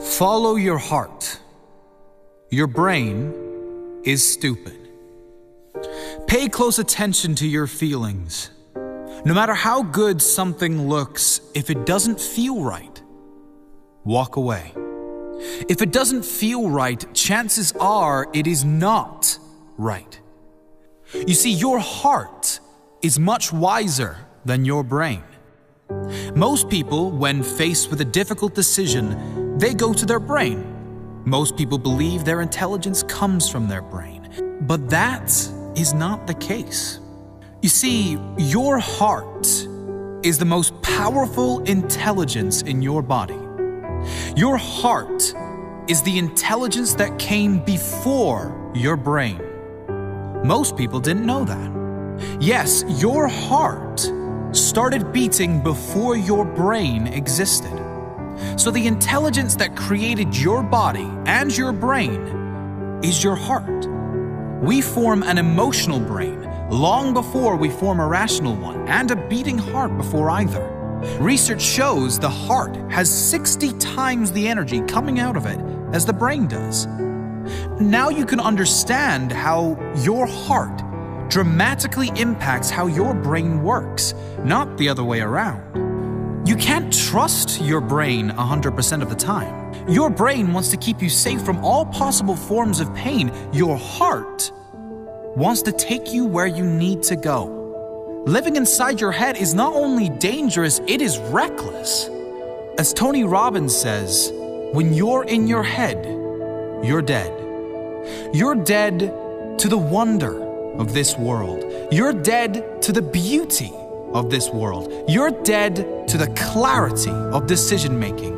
Follow your heart. Your brain is stupid. Pay close attention to your feelings. No matter how good something looks, if it doesn't feel right, walk away. If it doesn't feel right, chances are it is not right. You see, your heart is much wiser than your brain. Most people, when faced with a difficult decision, they go to their brain. Most people believe their intelligence comes from their brain, but that is not the case. You see, your heart is the most powerful intelligence in your body. Your heart is the intelligence that came before your brain. Most people didn't know that. Yes, your heart started beating before your brain existed. So the intelligence that created your body and your brain is your heart. We form an emotional brain long before we form a rational one, and a beating heart before either. Research shows the heart has 60 times the energy coming out of it as the brain does. Now you can understand how your heart dramatically impacts how your brain works, not the other way around. You can't trust your brain 100% of the time. Your brain wants to keep you safe from all possible forms of pain. Your heart wants to take you where you need to go. Living inside your head is not only dangerous, it is reckless. As Tony Robbins says, when you're in your head, you're dead. You're dead to the wonder of this world. You're dead to the beauty of this world. You're dead to the clarity of decision making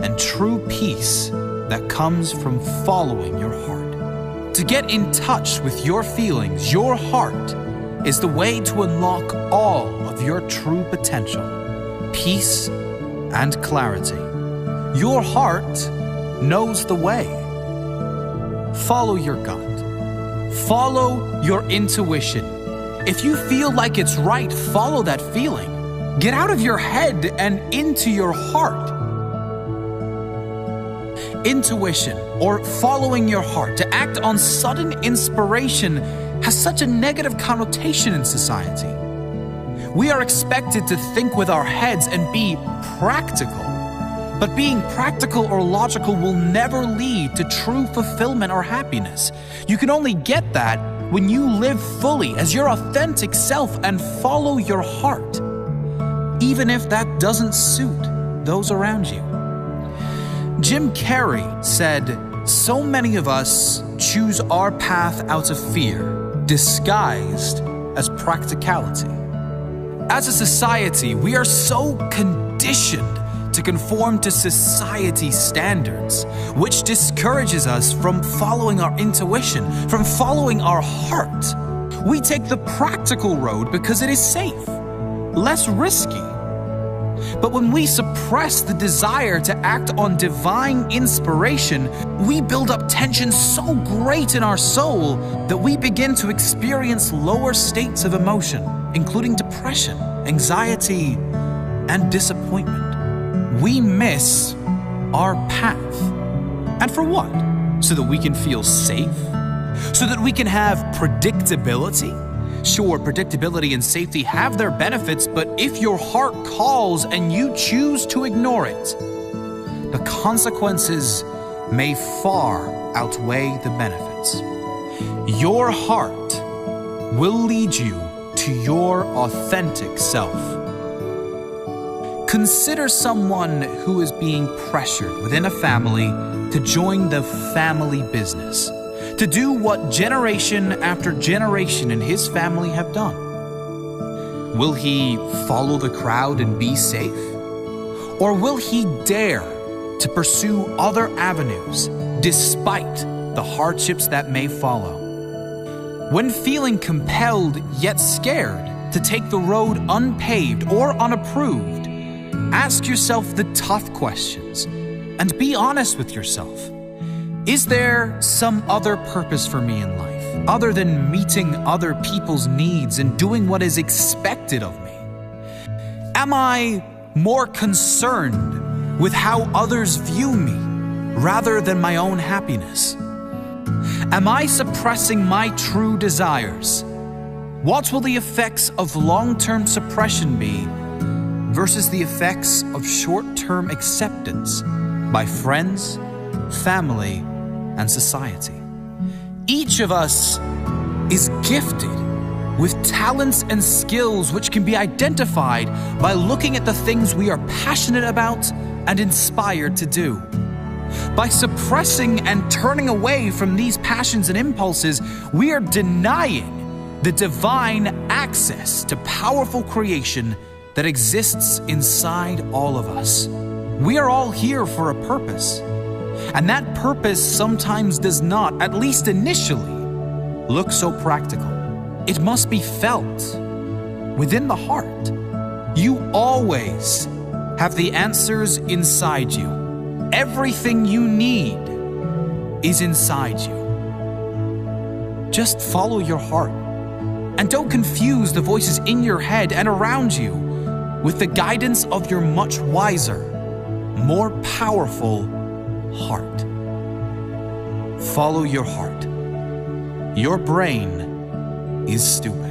and true peace that comes from following your heart. To get in touch with your feelings, your heart is the way to unlock all of your true potential, peace and clarity. Your heart knows the way. Follow your gut. Follow your intuition. If you feel like it's right, follow that feeling. Get out of your head and into your heart. Intuition, or following your heart, to act on sudden inspiration, has such a negative connotation in society. We are expected to think with our heads and be practical. But being practical or logical will never lead to true fulfillment or happiness. You can only get that when you live fully as your authentic self and follow your heart, even if that doesn't suit those around you. Jim Carrey said, "So many of us choose our path out of fear, disguised as practicality." As a society, we are so conditioned to conform to society's standards, which discourages us from following our intuition, from following our heart. We take the practical road because it is safe, less risky. But when we suppress the desire to act on divine inspiration, we build up tension so great in our soul that we begin to experience lower states of emotion, including depression, anxiety, and disappointment. We miss our path. And for what? So that we can feel safe? So that we can have predictability? Sure, predictability and safety have their benefits, but if your heart calls and you choose to ignore it, the consequences may far outweigh the benefits. Your heart will lead you to your authentic self. Consider someone who is being pressured within a family to join the family business, to do what generation after generation in his family have done. Will he follow the crowd and be safe? Or will he dare to pursue other avenues despite the hardships that may follow? When feeling compelled yet scared to take the road unpaved or unapproved, ask yourself the tough questions and be honest with yourself. Is there some other purpose for me in life, other than meeting other people's needs and doing what is expected of me? Am I more concerned with how others view me rather than my own happiness? Am I suppressing my true desires? What will the effects of long-term suppression be versus the effects of short-term acceptance by friends, family, and society? Each of us is gifted with talents and skills which can be identified by looking at the things we are passionate about and inspired to do. By suppressing and turning away from these passions and impulses, we are denying the divine access to powerful creation that exists inside all of us. We are all here for a purpose, and that purpose sometimes does not, at least initially, look so practical. It must be felt within the heart. You always have the answers inside you. Everything you need is inside you. Just follow your heart, and don't confuse the voices in your head and around you with the guidance of your much wiser, more powerful heart. Follow your heart. Your brain is stupid.